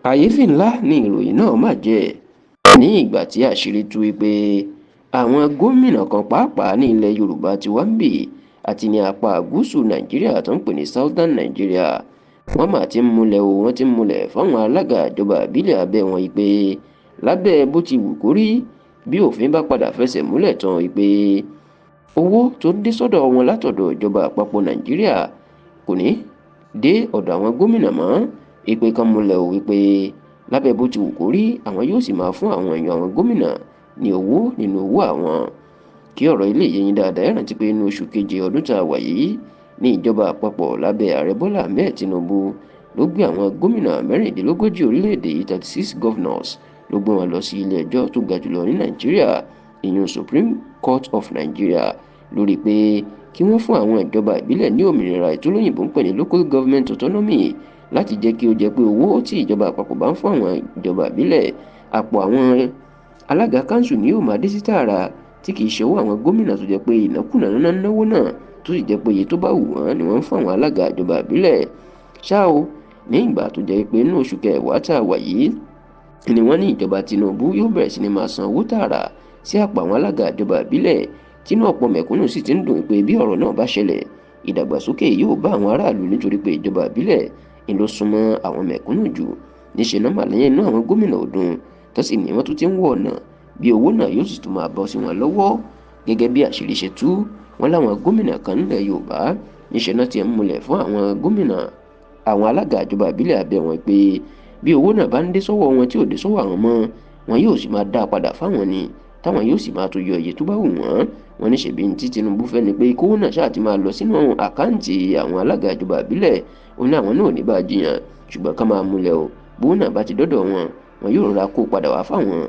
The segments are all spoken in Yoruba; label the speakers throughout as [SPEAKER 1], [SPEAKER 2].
[SPEAKER 1] kàyéfì ńlá ni ìròyìn náà mà jẹ́ ní ìgbà tí àṣírí tú wípé àwọn gómìnà kan pàápàá ní ilẹ̀ Yorùbá ti wá ń bì àti ní apá gúúsù Nàìjíríà tó ń pè ní Southern Nigeria wọ́n mà ti ń múlẹ̀ wọ́n ti ń múlẹ̀ fáwọn alága ìjọba ìbílẹ̀ abẹ́ wọn yìí pé lábẹ́ bó ti wù kó rí bí òfin bá padà fẹsẹ̀ múlẹ̀ tán yìí pé owó tó dé sọ́dọ̀ wọn látọ̀dọ̀ ìjọba àpapọ̀ Nàìjíríà kò ní dé ọ̀dọ̀ àwọn gómìnà mọ́ ìpè kan múlẹ̀ ò wípé lábẹ́ bó ti wù kó rí àwọn yóò sì máa fún àwọn èèyàn àwọn gómìnà ní owó nínú owó àwọn. Kí ọ̀rọ̀ ilé yé yín dáadáa ẹ rántí pé inú oṣù keje ọdún tá a wà yìí ní ìjọba àpapọ̀ lábẹ́ ààrẹ Bọ́lá Ahmed Tinubu ló gbé àwọn gómìnà mẹ́rìndínlógójì orílẹ̀-èdè yìí 36 governors ló gbé wọn lọ sí ilé ẹjọ́ tó ga jùlọ ní Nàìjíríà ìyẹn Supreme Court of Nigeria lórí pé kí wọ́n fún àwọn ìjọba ìbílẹ̀ ní òmìnira ìtòlóyìnbó ń pè ní local government autonomy láti jẹ́ kí ó jẹ́ pé owó tí ìjọba àpapọ̀ bá ń fún àwọn ìjọba ìbílẹ̀ àpò àwọn alága kanṣu ni yóò máa dé sí tààrà tí kì í ṣe owó àwọn gómìnà tó jẹ́ pé ìnákùná náwó náà tó sì jẹ́ pé iye tó bá wù wọ́n ni wọ́n ń fún àwọn alága ìjọba ìbílẹ̀. ṣá o ní ìgbà tó jẹ́ pé inú oṣù kẹwàá tá a wà yìí ni wọ́n ní ìjọba Tinubu yóò bẹ̀rẹ̀ sí ni máa san owó tààrà sí àpò àwọn alága ìjọba ìbílẹ̀ tínú ọ̀pọ̀ mẹ̀kúnnù sì ti ń dùn pé bí ọ̀rọ̀ náà bá ṣẹlẹ̀ ìdàgbàsókè yóò bá àwọn aráàlú nítorí pé ìjọba ìbílẹ̀ ni ló súnmọ́ àwọn mẹ̀kúnnù jù níṣẹ́ náà màlẹ́yìn inú àwọn gómìnà ọdún tó sì ní wọ́n tún ti ń wọ̀ ọ̀nà bí owó náà yóò sì tún máa bọ́ sí wọn lọ́wọ́ gẹ́gẹ́ bí àṣírí ṣe tú wọn láwọn gómìnà kan nílẹ̀ Yorùbá níṣẹ́ náà ti ń múlẹ̀ fún àwọn gómìnà àwọn alága ìjọba ìbílẹ̀ abẹ́ wọn pé bí owó náà bá ń dé sọ́wọ́ wọn tí ò dé sọ́wọ́ àwọn mọ́ wọn yóò sì máa dá a padà fáwọn ni táwọn yóò sì máa tó yọ iye tó bá wù wọ́n wọn ní ṣèbí tí Tinubu fẹ́ ni pé kówó náà ṣáà ti máa lọ sínú àkáǹtì àwọn alága ìjọba ìbílẹ̀ òun ní àwọn náà ò ní bá a jiyàn ṣùgbọ́n ká máa múlẹ̀ o bówó náà bá ti dọ́dọ̀ wọn yóò rọra kó padà wá fáwọn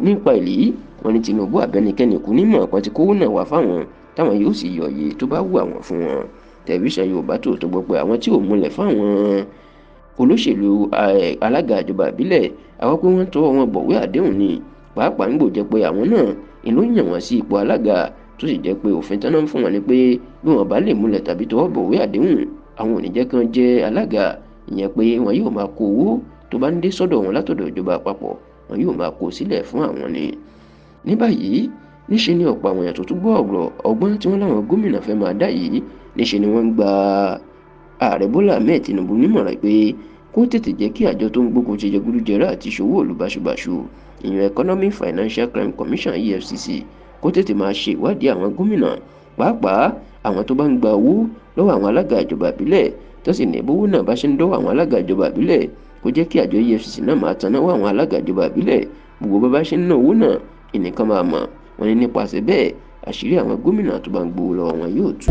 [SPEAKER 1] nípa èlì wọn ní Tinubu àbẹnikẹ́ni kú nímọ̀ kan ti kówó náà wá fáwọn táwọn yóò sì yọ iye tó bá wù àwọn fún wọn. tẹlifíṣàn Yorùbá Tòótọ́ gbọ́ pé àwọn tí ò múlẹ̀ fáwọn olóṣèlú alága ìjọba ìbílẹ̀ àwọn pé wọ́n tọwọ́ wọn bọ̀wé àdéhùn ni pàápàá ń gbòjẹ́ pé àwọn náà ìlú yàn wọ́n sí ipò alága tó sì jẹ́ pé òfin tán náà ń fún wọn ni pé bí wọ́n bá lè múlẹ̀ tàbí tọwọ́ bọ̀wé àdéhùn àwọn ò ní jẹ́ kán jẹ́ alága ìyẹn pé wọn yóò máa kó owó tó bá ń dé sọ́dọ̀ wọn látọ̀dọ̀ ìjọba àpapọ̀ wọn yóò máa kó sílẹ̀ fún àwọn ni. ní báyìí níṣe ni ọ̀pọ̀ àwọn èèyàn tó tún gbọ́ ọ̀rọ̀ ọgbọ́n tí wọ́n láwọn gómìnà fẹ́ máa dá yìí níṣe ni wọ́n ń gba ààrẹ Bọ́lá Ahmed Tinubu nímọ̀ràn pé kó tètè jẹ́ kí àjọ tó ń gbógun ti jẹgúdújẹrá àti ìṣòwò òlu báṣubàṣu ìyẹn Economic Financial Crime Commission EFCC kó tètè máa ṣe ìwádìí àwọn gómìnà pàápàá àwọn tó bá ń gba owó lọ́wọ́ àwọn alága ìjọba ìbílẹ̀ tó sì ní bówó náà bá ṣe ń dọ́wọ́ àwọn alága ìjọba ìbílẹ̀ kó jẹ́ kí àjọ EFCC náà máa tanáwó àwọn alága ìjọba ìbílẹ̀ gbogbo bá ṣe ń ná owó náà ìnìkan máa mọ̀ wọ́n ní nípasẹ̀ bẹ́ẹ̀ àṣírí àwọn gómìnà tó bá ń gbowó lọ́wọ́ wọn yóò tú.